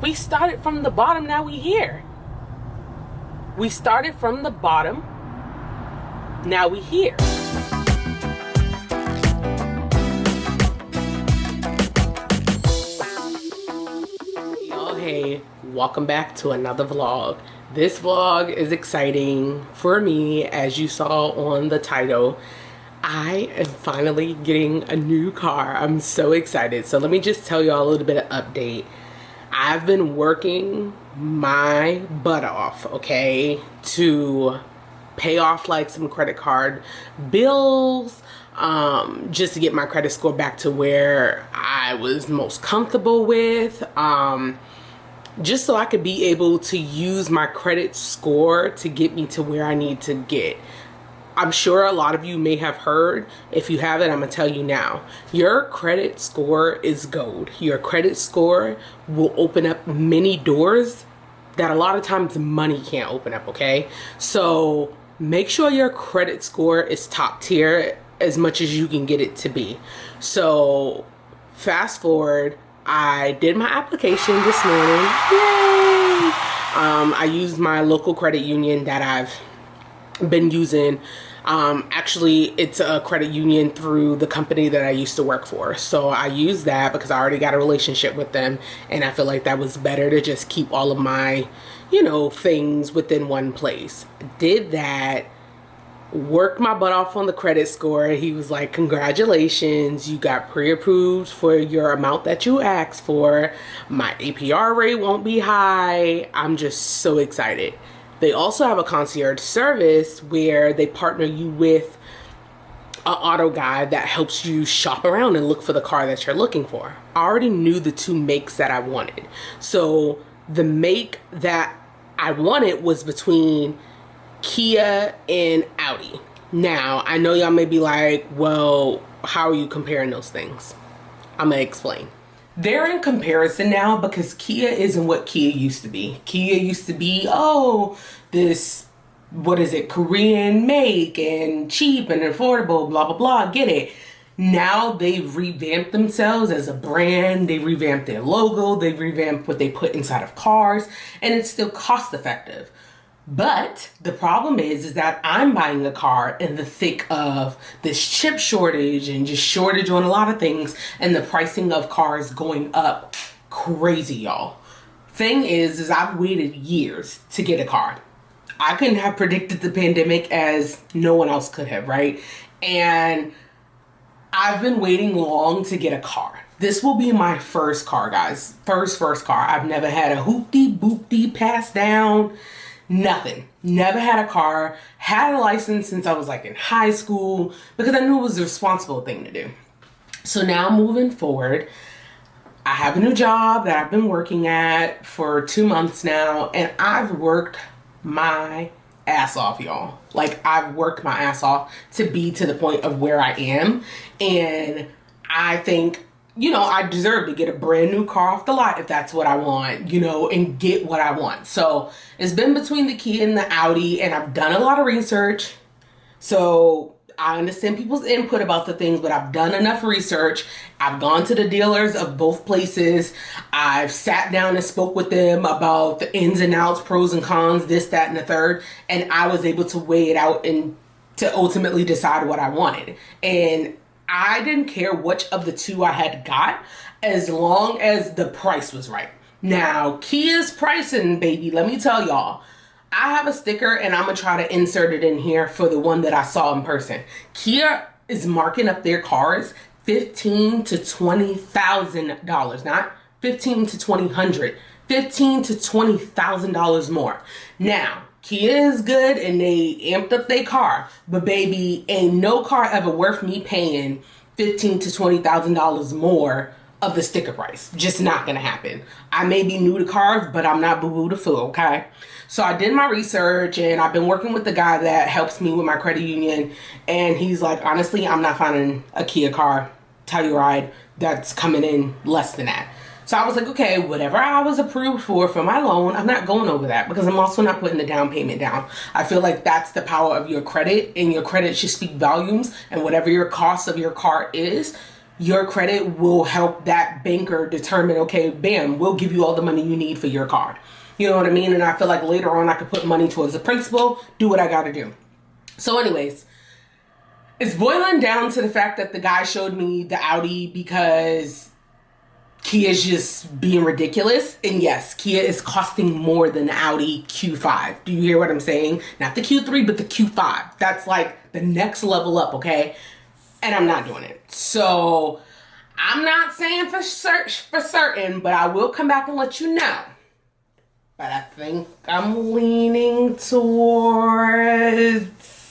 We started from the bottom, now we here. We started from the bottom, now we here. Y'all, hey, welcome back to another vlog. This vlog is exciting for me, as you saw on the title. I am finally getting a new car. I'm so excited. So let me just tell y'all a little bit of update. I've been working my butt off, okay, to pay off like some credit card bills, just to get my credit score back to where I was most comfortable with, just so I could be able to use my credit score to get me to where I need to get. I'm sure a lot of you may have heard. If you haven't, I'm gonna tell you now. Your credit score is gold. Your credit score will open up many doors that a lot of times money can't open up, okay? So make sure your credit score is top tier as much as you can get it to be. So fast forward, I did my application this morning. Yay! I used my local credit union that I've been using. Actually, it's a credit union through the company that I used to work for. So I used that because I already got a relationship with them, and I feel like that was better to just keep all of my, things within one place. Did that, worked my butt off on the credit score. He was like, congratulations, you got pre-approved for your amount that you asked for. My APR rate won't be high. I'm just so excited. They also have a concierge service where they partner you with an auto guy that helps you shop around and look for the car that you're looking for. I already knew the two makes that I wanted. So the make that I wanted was between Kia and Audi. Now, I know y'all may be like, well, how are you comparing those things? I'm gonna explain. They're in comparison now because Kia isn't what Kia used to be. Kia used to be, this, Korean make and cheap and affordable, blah, blah, blah, get it. Now they've revamped themselves as a brand. They revamped their logo. They revamped what they put inside of cars, and it's still cost effective. But the problem is that I'm buying a car in the thick of this chip shortage and just shortage on a lot of things, and the pricing of cars going up crazy, y'all. Thing is I've waited years to get a car. I couldn't have predicted the pandemic as no one else could have, right? And I've been waiting long to get a car. This will be my first car, guys. First car. I've never had a hoopty boopty pass down. Nothing. Never had a car. Had a license since I was like in high school because I knew it was the responsible thing to do. So now moving forward, I have a new job that I've been working at for 2 months now, and I've worked my ass off, y'all. Like, I've worked my ass off to be to the point of where I am, and I think I deserve to get a brand new car off the lot if that's what I want, and get what I want. So it's been between the Kia and the Audi, and I've done a lot of research. So I understand people's input about the things, but I've done enough research. I've gone to the dealers of both places. I've sat down and spoke with them about the ins and outs, pros and cons, this, that, and the third. And I was able to weigh it out and to ultimately decide what I wanted. And I didn't care which of the two I had got as long as the price was right. Now, Kia's pricing, baby, let me tell y'all, I have a sticker and I'm gonna try to insert it in here for the one that I saw in person. Kia is marking up their cars $15,000 to $20,000, not $15,000 to $2,000, $15,000 to $20,000 more. Now, Kia is good and they amped up their car, but baby, ain't no car ever worth me paying $15,000 to $20,000 more of the sticker price. Just not gonna happen. I may be new to cars, but I'm not boo-boo the fool, okay? So I did my research and I've been working with the guy that helps me with my credit union, and he's like, honestly, I'm not finding a Kia car, Telluride, that's coming in less than that. So I was like, okay, whatever I was approved for my loan, I'm not going over that because I'm also not putting the down payment down. I feel like that's the power of your credit, and your credit should speak volumes, and whatever your cost of your car is, your credit will help that banker determine, okay, bam, we'll give you all the money you need for your car. You know what I mean? And I feel like later on I could put money towards the principal, do what I gotta do. So anyways, it's boiling down to the fact that the guy showed me the Audi because Kia is just being ridiculous. And yes, Kia is costing more than the Audi Q5. Do you hear what I'm saying? Not the Q3, but the Q5. That's like the next level up, okay? And I'm not doing it. So I'm not saying for certain, but I will come back and let you know. But I think I'm leaning towards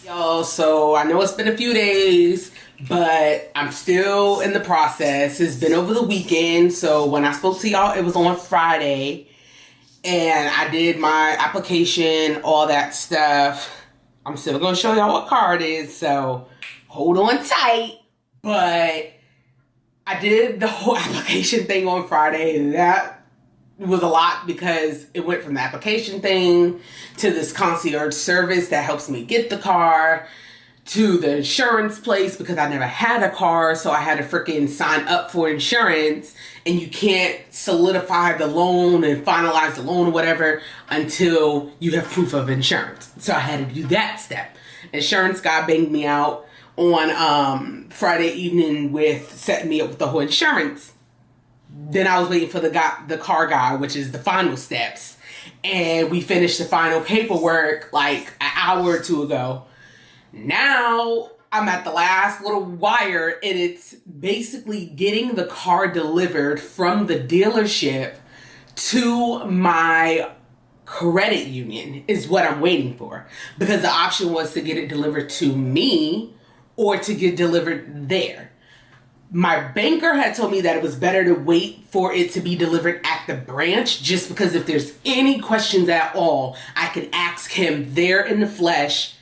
y'all. So I know it's been a few days, but I'm still in the process. It's been over the weekend. So when I spoke to y'all, it was on Friday. And I did my application, all that stuff. I'm still going to show y'all what car it is. So hold on tight. But I did the whole application thing on Friday. That was a lot because it went from the application thing to this concierge service that helps me get the car to the insurance place because I never had a car, so I had to freaking sign up for insurance, and you can't solidify the loan and finalize the loan or whatever until you have proof of insurance. So I had to do that step. Insurance guy banged me out on Friday evening with setting me up with the whole insurance. Then I was waiting for the car guy, which is the final steps. And we finished the final paperwork like an hour or two ago. Now I'm at the last little wire, and it's basically getting the car delivered from the dealership to my credit union is what I'm waiting for. Because the option was to get it delivered to me or to get delivered there. My banker had told me that it was better to wait for it to be delivered at the branch, just because if there's any questions at all, I can ask him there in the flesh,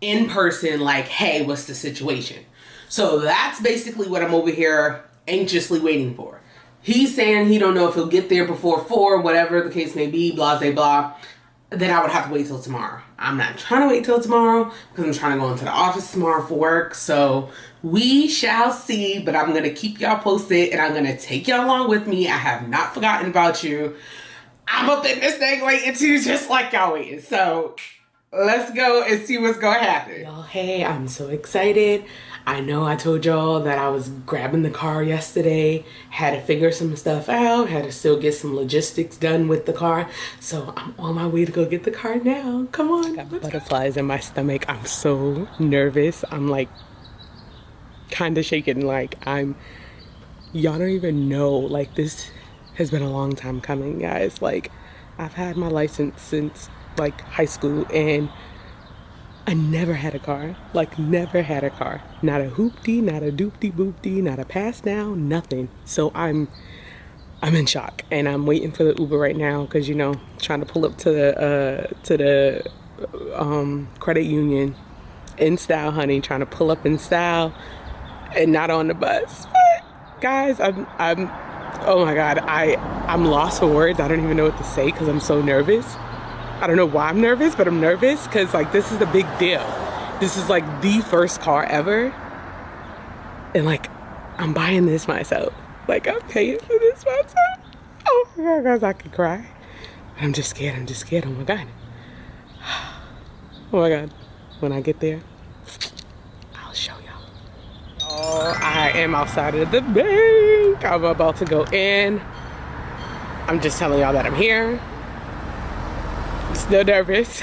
in person, like, hey, what's the situation? So that's basically what I'm over here anxiously waiting for. He's saying he don't know if he'll get there before 4, whatever the case may be, blah, blah, blah. Then I would have to wait till tomorrow. I'm not trying to wait till tomorrow because I'm trying to go into the office tomorrow for work. So we shall see, but I'm going to keep y'all posted, and I'm going to take y'all along with me. I have not forgotten about you. I'm up in this thing waiting too, just like y'all waiting. So let's go and see what's going to happen. Y'all, hey, I'm so excited. I know I told y'all that I was grabbing the car yesterday, had to figure some stuff out, had to still get some logistics done with the car. So I'm on my way to go get the car now. Come on. I got butterflies in my stomach. I'm so nervous. I'm like kind of shaking. Like y'all don't even know, like this has been a long time coming, guys. Like I've had my license since like high school, and I never had a car. Like never had a car. Not a hoopty, not a doopty boopty, not a pass down, nothing. So I'm in shock, and I'm waiting for the Uber right now because, you know, trying to pull up to the credit union in style, honey. Trying to pull up in style and not on the bus. But guys, I'm oh my god, I'm lost for words. I don't even know what to say because I'm so nervous. I don't know why I'm nervous, but I'm nervous because like this is the big deal. This is like the first car ever, and like I'm buying this myself. Like I'm paying for this myself. Oh my god, guys, I could cry. I'm just scared. I'm just scared. Oh my god. Oh my god. When I get there, I'll show y'all. Oh, I am outside of the bank. I'm about to go in. I'm just telling y'all that I'm here. Still nervous.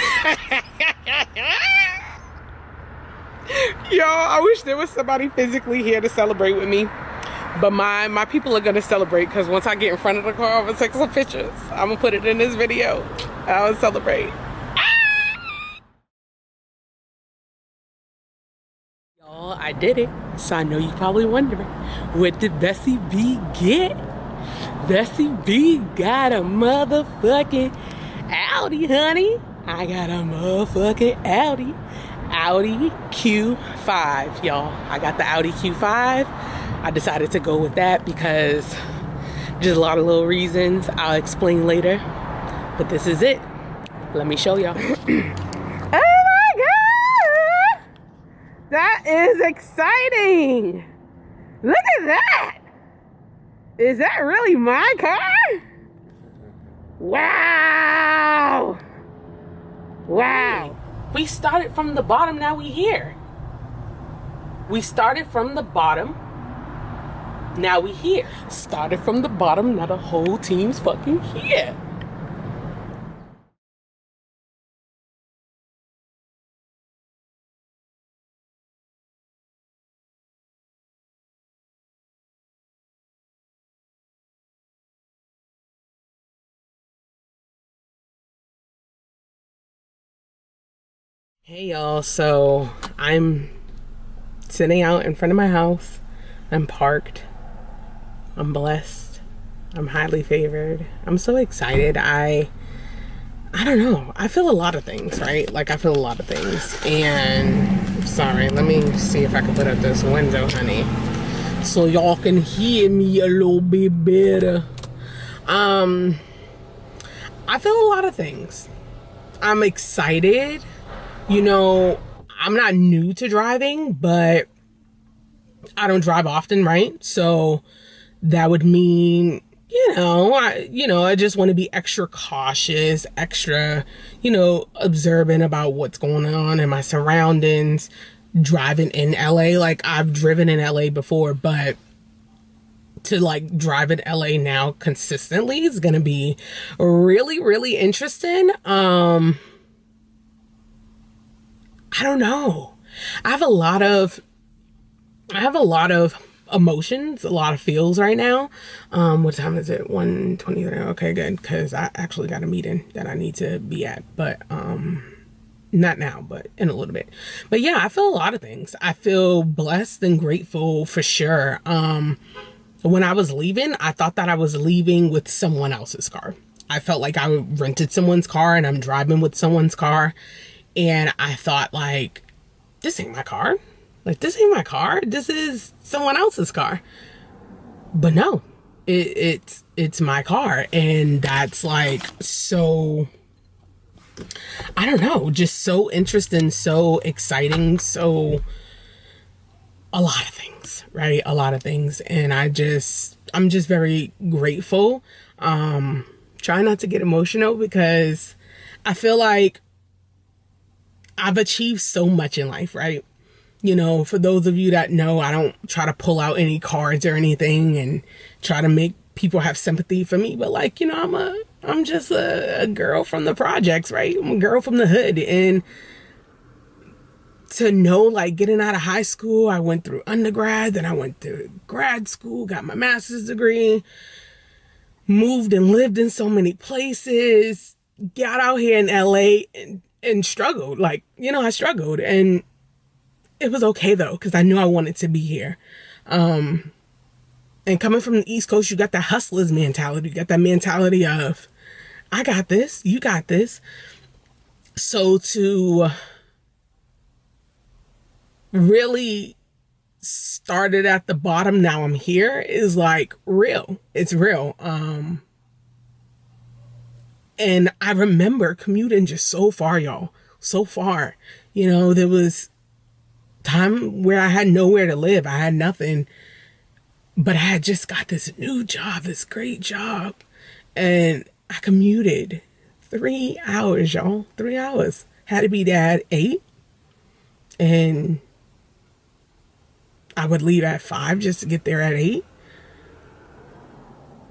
Yo, I wish there was somebody physically here to celebrate with me. But my people are gonna celebrate because once I get in front of the car, I'm gonna take some pictures. I'm gonna put it in this video. I'll celebrate. Y'all, I did it. So I know you're probably wondering, what did Bessie B get? Bessie B got a motherfucking Audi, honey. I got a motherfucking Audi. Audi Q5, y'all. I got the Audi Q5. I decided to go with that because just a lot of little reasons I'll explain later. But this is it. Let me show y'all. Oh my god! That is exciting! Look at that. Is that really my car? Wow. Wow. We started from the bottom, now we here. We started from the bottom, now we here. Started from the bottom, now the whole team's fucking here. Hey y'all, so I'm sitting out in front of my house. I'm parked. I'm blessed. I'm highly favored. I'm so excited. I don't know. I feel a lot of things, right? Like I feel a lot of things. And sorry, let me see if I can put up this window, honey, so y'all can hear me a little bit better. I feel a lot of things. I'm excited. You know, I'm not new to driving, but I don't drive often, right? So that would mean, I just want to be extra cautious, extra, observant about what's going on in my surroundings, driving in LA. Like I've driven in LA before, but to like drive in LA now consistently is going to be really, really interesting. I don't know. I have a lot of emotions, a lot of feels right now. What time is it? 1:23. Okay, good. Cause I actually got a meeting that I need to be at, but, not now, but in a little bit. But yeah, I feel a lot of things. I feel blessed and grateful for sure. When I was leaving, I thought that I was leaving with someone else's car. I felt like I rented someone's car and I'm driving with someone's car. And I thought like, this ain't my car. Like, this ain't my car. This is someone else's car. But no, it's my car. And that's like, so, I don't know, just so interesting, so exciting, so a lot of things, right? A lot of things. And I'm just very grateful. Try not to get emotional because I feel like I've achieved so much in life, right? You know, for those of you that know, I don't try to pull out any cards or anything and try to make people have sympathy for me. But like, I'm just a girl from the projects, right? I'm a girl from the hood. And to know, like, getting out of high school, I went through undergrad, then I went to grad school, got my master's degree, moved and lived in so many places, got out here in LA and struggled. Like, I struggled, and it was okay though, because I knew I wanted to be here. And coming from the East Coast, you got that hustler's mentality. You got that mentality of, I got this, you got this. So to really start it at the bottom, now I'm here, is like real. It's real. And I remember commuting just so far, y'all. So far. There was time where I had nowhere to live. I had nothing. But I had just got this new job, this great job. And I commuted 3 hours, y'all. 3 hours. Had to be there at 8. And I would leave at 5 just to get there at 8.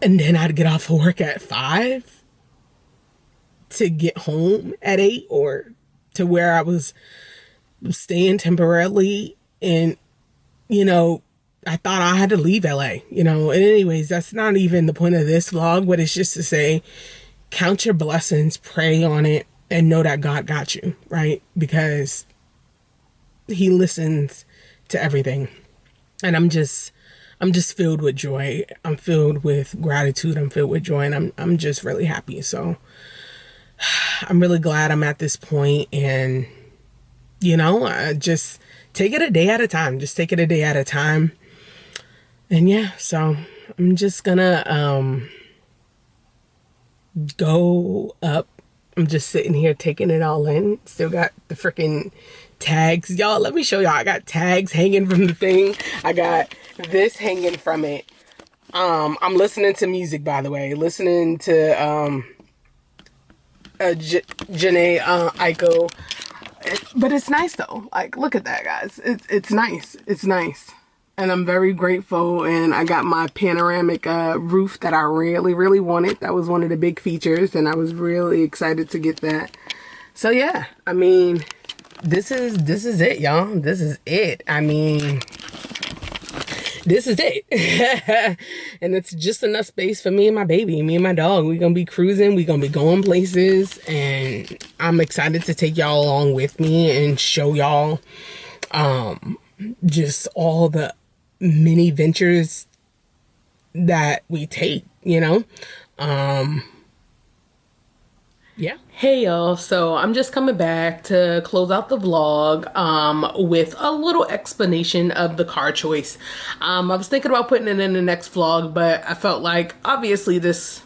And then I'd get off of work at 5 to get home at 8, or to where I was staying temporarily. And, I thought I had to leave LA, and anyways, that's not even the point of this vlog, but it's just to say, count your blessings, pray on it, and know that God got you, right? Because he listens to everything. And I'm just filled with joy. I'm filled with gratitude. I'm filled with joy, and I'm just really happy. So I'm really glad I'm at this point, and I just take it a day at a time. Just take it a day at a time. And yeah, so I'm just gonna go up I'm just sitting here taking it all in. Still got the freaking tags. Y'all, let me show y'all. I got tags hanging from the thing. I got this hanging from it. I'm listening to music, by the way. Listening to Janae Aiko. But it's nice though. Like, look at that, guys. It's nice. It's nice. And I'm very grateful. And I got my panoramic roof that I really, really wanted. That was one of the big features, and I was really excited to get that. So yeah, I mean, this is it, y'all. This is it. I mean, this is it. And it's just enough space for me and my baby, me and my dog. We're gonna be cruising, we're gonna be going places, and I'm excited to take y'all along with me and show y'all just all the mini ventures that we take, you know. Yeah. Hey y'all, so I'm just coming back to close out the vlog with a little explanation of the car choice. I was thinking about putting it in the next vlog, but I felt like obviously this,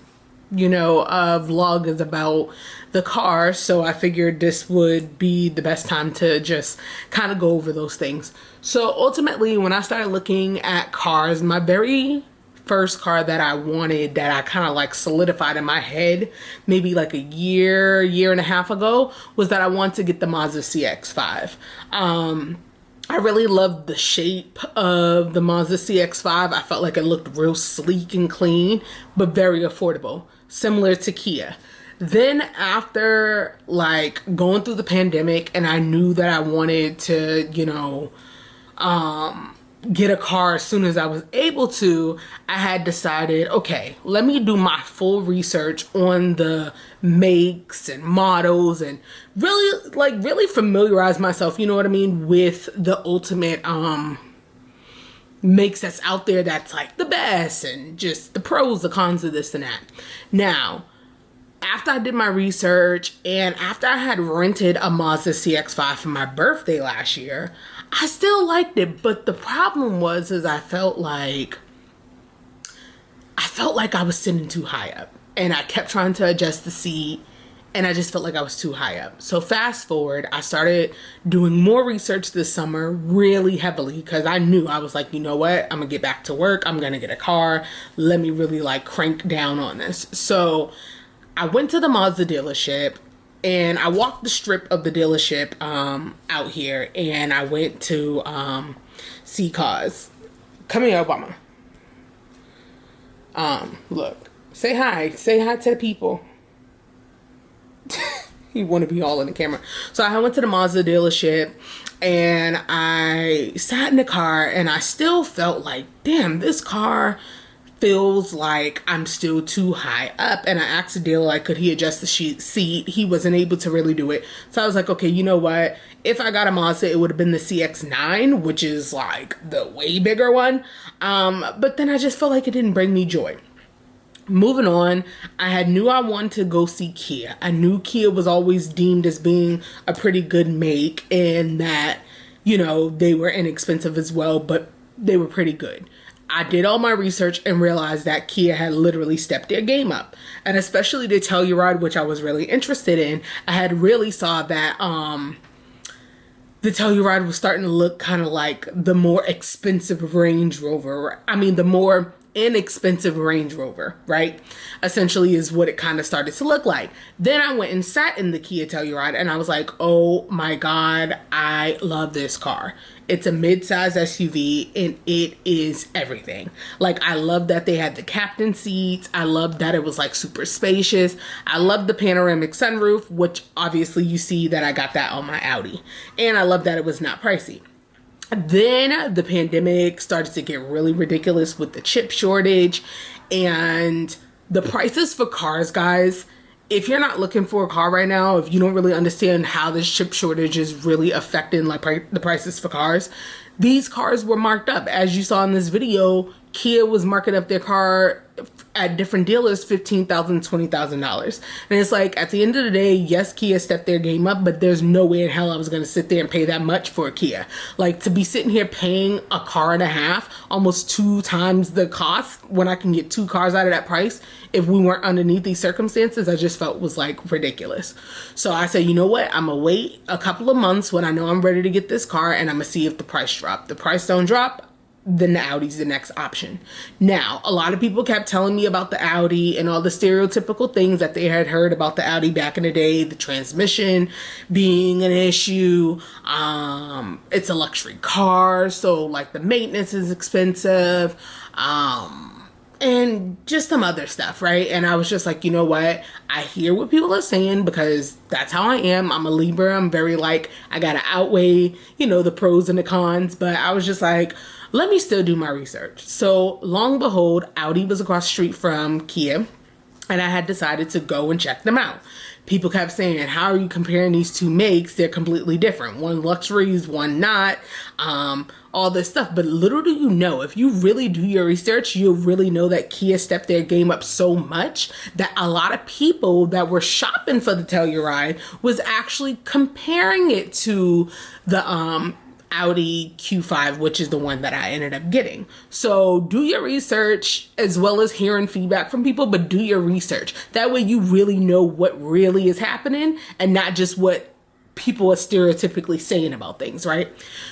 you know, vlog is about the car, so I figured this would be the best time to just kind of go over those things. So ultimately, when I started looking at cars, my very first car that I wanted, that I kind of like solidified in my head maybe like a year and a half ago, was that I wanted to get the Mazda CX-5. I really loved the shape of the Mazda CX-5. I felt like it looked real sleek and clean, but very affordable, similar to Kia. Then after like going through the pandemic, and I knew that I wanted to, you know, get a car as soon as I was able to, I had decided, okay, let me do my full research on the makes and models and really familiarize myself, you know what I mean, with the ultimate makes that's out there that's like the best, and just the pros, the cons of this and that. Now, after I did my research and after I had rented a Mazda CX-5 for my birthday last year, I still liked it, but the problem was I felt like I was sitting too high up, and I kept trying to adjust the seat, and I just felt like I was too high up. So fast forward, I started doing more research this summer really heavily, because I knew, I was like, you know what, I'm gonna get back to work, I'm gonna get a car, let me really like crank down on this. So I went to the Mazda dealership, and I walked the strip of the dealership out here, and I went to see cars. Come here, Obama. Look, say hi to the people. You want to be all in the camera. So I went to the Mazda dealership, and I sat in the car, and I still felt like, damn, this car feels like I'm still too high up. And I asked the dealer, like, could he adjust the seat? He wasn't able to really do it. So I was like, okay, you know what? If I got a Mazda, it would have been the CX-9, which is like the way bigger one. But then I just felt like it didn't bring me joy. Moving on, I knew I wanted to go see Kia. I knew Kia was always deemed as being a pretty good make, and that, you know, they were inexpensive as well, but they were pretty good. I did all my research and realized that Kia had literally stepped their game up. And especially the Telluride, which I was really interested in, I had really saw that the Telluride was starting to look kind of like the more expensive Range Rover. I mean, the more inexpensive Range Rover, right? Essentially is what it kind of started to look like. Then I went and sat in the Kia Telluride, and I was like, oh my God, I love this car. It's a mid-size SUV, and it is everything. Like, I love that they had the captain seats. I love that it was like super spacious. I love the panoramic sunroof, which obviously you see that I got that on my Audi. And I love that it was not pricey. Then the pandemic started to get really ridiculous with the chip shortage, and the prices for cars, guys. If you're not looking for a car right now, if you don't really understand how this chip shortage is really affecting like the prices for cars, these cars were marked up. As you saw in this video, Kia was marking up their car at different dealers $15,000, $20,000. And it's like, at the end of the day, yes, Kia stepped their game up, but there's no way in hell I was going to sit there and pay that much for a Kia. Like, to be sitting here paying a car and a half, almost 2 times the cost, when I can get 2 cars out of that price, if we weren't underneath these circumstances, I just felt was like ridiculous. So I said, you know what, I'm gonna wait a couple of months when I know I'm ready to get this car, and I'm gonna see if the price drop. The price don't drop, then the Audi's the next option. Now, a lot of people kept telling me about the Audi and all the stereotypical things that they had heard about the Audi back in the day, the transmission being an issue, it's a luxury car, so like the maintenance is expensive, and just some other stuff, right? And I was just like, you know what? I hear what people are saying because that's how I am. I'm a Libra. I'm very like, I gotta outweigh, you know, the pros and the cons. But I was just like, let me still do my research. So long and behold, Audi was across the street from Kia, and I had decided to go and check them out. People kept saying, how are you comparing these two makes? They're completely different. One luxuries, one not, all this stuff. But little do you know, if you really do your research, you'll really know that Kia stepped their game up so much that a lot of people that were shopping for the Telluride was actually comparing it to the Audi Q5, which is the one that I ended up getting. So do your research, as well as hearing feedback from people, but do your research. That way you really know what really is happening and not just what people are stereotypically saying about things, right?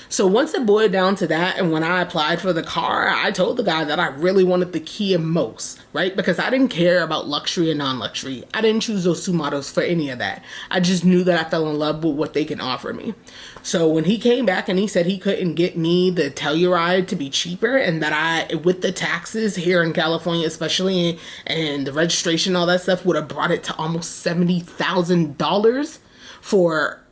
So once it boiled down to that, and when I applied for the car, I told the guy that I really wanted the Kia most, right? Because I didn't care about luxury and non-luxury. I didn't choose those 2 models for any of that. I just knew that I fell in love with what they can offer me. So when he came back and he said he couldn't get me the Telluride to be cheaper, and that I, with the taxes here in California especially, and the registration, all that stuff, would have brought it to almost $70,000 for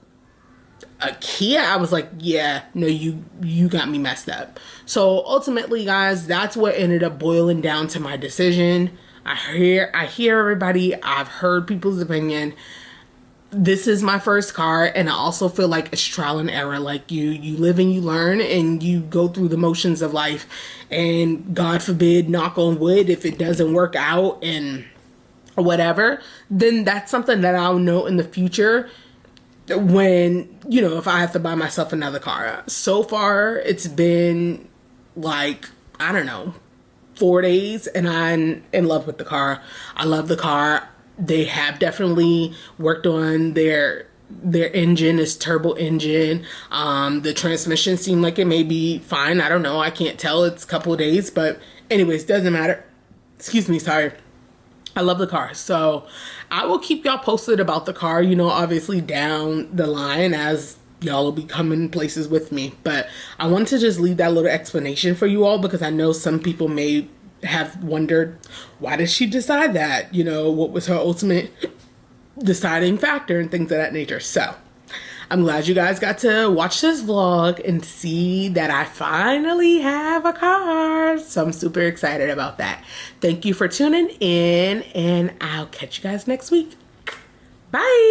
a Kia, I was like, yeah, no, you got me messed up. So ultimately, guys, that's what ended up boiling down to my decision. I hear everybody. I've heard people's opinion. This is my first car, and I also feel like it's trial and error. Like you live and you learn, and you go through the motions of life. And God forbid, knock on wood, if it doesn't work out and whatever, then that's something that I'll know in the future when, you know, if I have to buy myself another car. So far, it's been like, I don't know, 4 days, and I'm in love with the car. I love the car. They have definitely worked on their engine, is turbo engine. The transmission seemed like it may be fine. I don't know. I can't tell. It's a couple of days, but anyways, doesn't matter. Excuse me, sorry. I love the car. So I will keep y'all posted about the car, you know, obviously down the line as y'all will be coming places with me. But I wanted to just leave that little explanation for you all, because I know some people may have wondered, why did she decide that? You know, what was her ultimate deciding factor and things of that nature. So I'm glad you guys got to watch this vlog and see that I finally have a car. So I'm super excited about that. Thank you for tuning in, and I'll catch you guys next week. Bye.